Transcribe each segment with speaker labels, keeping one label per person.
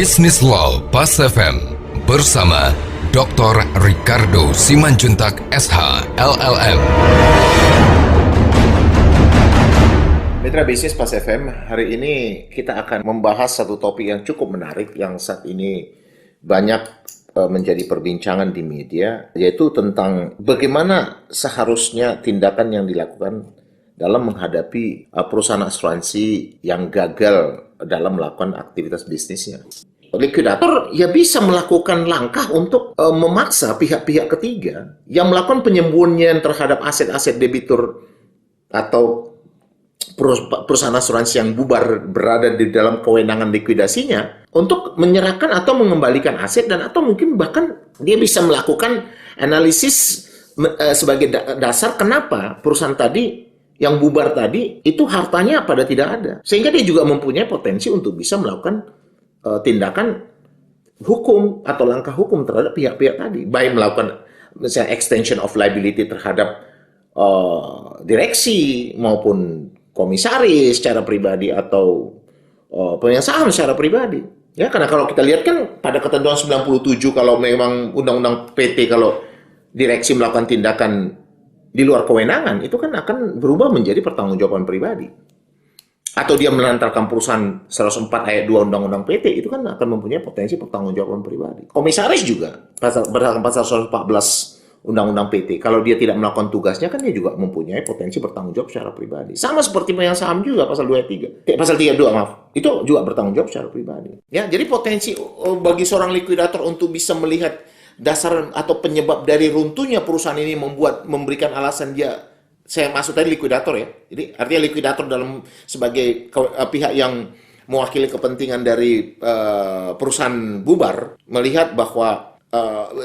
Speaker 1: Business Law Pas FM bersama Dr. Ricardo Simanjuntak SH LLM.
Speaker 2: Mitra Bisnis Pas FM, hari ini kita akan membahas satu topik yang cukup menarik yang saat ini banyak menjadi perbincangan di media, yaitu tentang bagaimana seharusnya tindakan yang dilakukan dalam menghadapi perusahaan asuransi yang gagal dalam melakukan aktivitas bisnisnya. Likuidator ya bisa melakukan langkah untuk memaksa pihak-pihak ketiga yang melakukan penyembunyian terhadap aset-aset debitur atau perusahaan asuransi yang bubar berada di dalam kewenangan likuidasinya untuk menyerahkan atau mengembalikan aset, dan atau mungkin bahkan dia bisa melakukan analisis sebagai dasar kenapa perusahaan tadi yang bubar tadi itu hartanya pada tidak ada, sehingga dia juga mempunyai potensi untuk bisa melakukan tindakan hukum atau langkah hukum terhadap pihak-pihak tadi, baik melakukan misalnya extension of liability terhadap direksi maupun komisaris secara pribadi atau pemegang saham secara pribadi. Ya, karena kalau kita lihat kan pada ketentuan 97 kalau memang undang-undang PT, kalau direksi melakukan tindakan di luar kewenangan itu kan akan berubah menjadi pertanggungjawaban pribadi. Atau dia melantarkan perusahaan 104 ayat 2 Undang-Undang PT itu kan akan mempunyai potensi pertanggungjawaban pribadi. Komisaris juga berdasarkan pasal 114 Undang-Undang PT, kalau dia tidak melakukan tugasnya kan dia juga mempunyai potensi bertanggung jawab secara pribadi. Sama seperti pemegang saham juga pasal 23. Pasal 32 maaf. Itu juga bertanggung jawab secara pribadi. Ya, jadi potensi bagi seorang likuidator untuk bisa melihat dasar atau penyebab dari runtuhnya perusahaan ini memberikan alasan dia, saya maksud tadi likuidator ya. Jadi artinya likuidator dalam sebagai pihak yang mewakili kepentingan dari perusahaan bubar melihat bahwa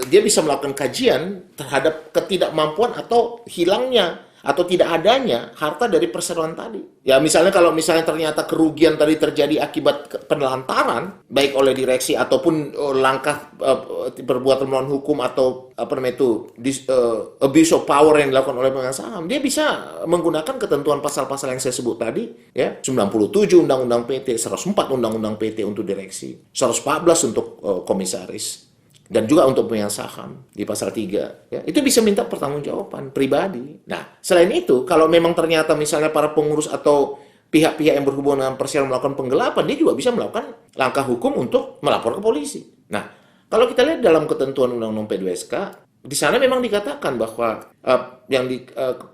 Speaker 2: dia bisa melakukan kajian terhadap ketidakmampuan atau hilangnya atau tidak adanya harta dari perseroan tadi. Ya misalnya kalau misalnya ternyata kerugian tadi terjadi akibat penelantaran baik oleh direksi ataupun langkah perbuatan melawan hukum atau abuse of power yang dilakukan oleh pemegang saham, dia bisa menggunakan ketentuan pasal-pasal yang saya sebut tadi, ya 97 Undang-Undang PT, 104 Undang-Undang PT untuk direksi, 114 untuk komisaris, dan juga untuk pemegang saham di pasal 3, ya, itu bisa minta pertanggungjawaban pribadi. Nah, selain itu, kalau memang ternyata misalnya para pengurus atau pihak-pihak yang berhubungan dengan perseroan melakukan penggelapan, dia juga bisa melakukan langkah hukum untuk melapor ke polisi. Nah, kalau kita lihat dalam ketentuan Undang-Undang P2SK, di sana memang dikatakan bahwa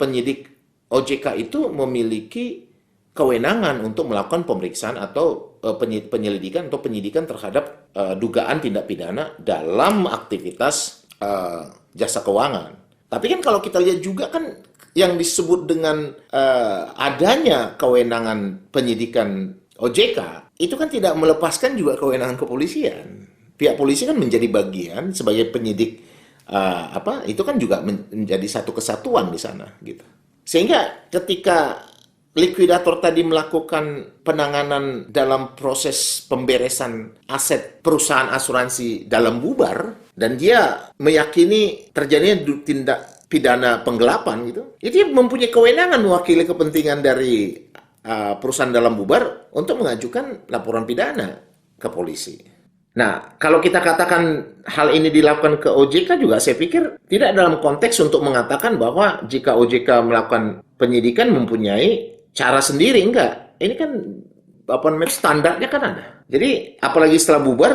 Speaker 2: penyidik OJK itu memiliki kewenangan untuk melakukan pemeriksaan atau penyelidikan atau penyidikan terhadap dugaan tindak pidana dalam aktivitas jasa keuangan. Tapi kan kalau kita lihat juga kan yang disebut dengan adanya kewenangan penyidikan OJK itu kan tidak melepaskan juga kewenangan kepolisian. Pihak polisi kan menjadi bagian sebagai penyidik itu kan juga menjadi satu kesatuan di sana gitu. Sehingga ketika likuidator tadi melakukan penanganan dalam proses pemberesan aset perusahaan asuransi dalam bubar, dan dia meyakini terjadinya tindak pidana penggelapan gitu, dia mempunyai kewenangan mewakili kepentingan dari perusahaan dalam bubar untuk mengajukan laporan pidana ke polisi. Nah, kalau kita katakan hal ini dilakukan ke OJK juga, saya pikir tidak dalam konteks untuk mengatakan bahwa jika OJK melakukan penyidikan mempunyai cara sendiri, enggak. Ini kan standarnya kan ada. Jadi apalagi setelah bubar,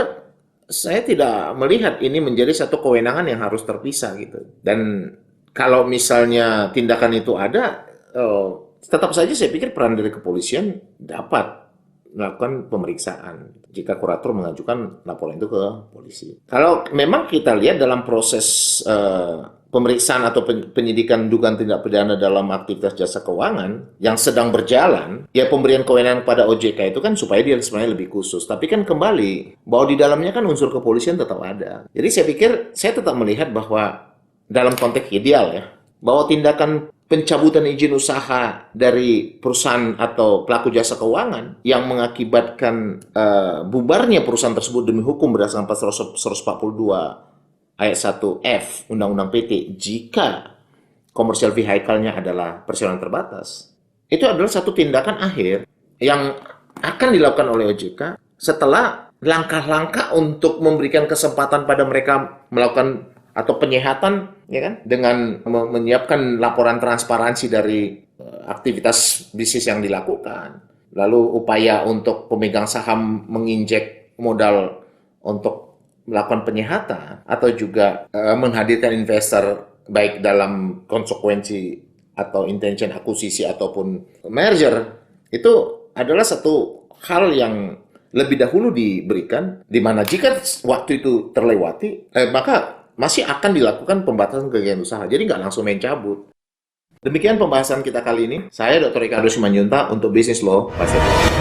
Speaker 2: saya tidak melihat ini menjadi satu kewenangan yang harus terpisah gitu. Dan kalau misalnya tindakan itu ada, tetap saja saya pikir peran dari kepolisian dapat melakukan pemeriksaan jika kurator mengajukan laporan itu ke polisi. Kalau memang kita lihat dalam proses pemeriksaan atau penyidikan dugaan tindak pidana dalam aktivitas jasa keuangan yang sedang berjalan, ya pemberian kewenangan pada OJK itu kan supaya dia sebenarnya lebih khusus. Tapi kan kembali, bahwa di dalamnya kan unsur kepolisian tetap ada. Jadi saya pikir, saya tetap melihat bahwa dalam konteks ideal ya, bahwa tindakan pencabutan izin usaha dari perusahaan atau pelaku jasa keuangan yang mengakibatkan bubarnya perusahaan tersebut demi hukum berdasarkan pasal 142 ayat 1F Undang-Undang PT jika komersial vehicle-nya adalah perseroan terbatas, itu adalah satu tindakan akhir yang akan dilakukan oleh OJK setelah langkah-langkah untuk memberikan kesempatan pada mereka melakukan atau penyehatan, ya kan, dengan menyiapkan laporan transparansi dari aktivitas bisnis yang dilakukan. Lalu upaya untuk pemegang saham menginjek modal untuk melakukan penyehatan atau juga menghadirkan investor baik dalam konsekuensi atau intention akuisisi ataupun merger, itu adalah satu hal yang lebih dahulu diberikan, di mana jika waktu itu terlewati, maka masih akan dilakukan pembatasan kegiatan usaha. Jadi nggak langsung main cabut. Demikian pembahasan kita kali ini. Saya Dr. Ricardo Simanjuntak untuk Business Law Pasifik.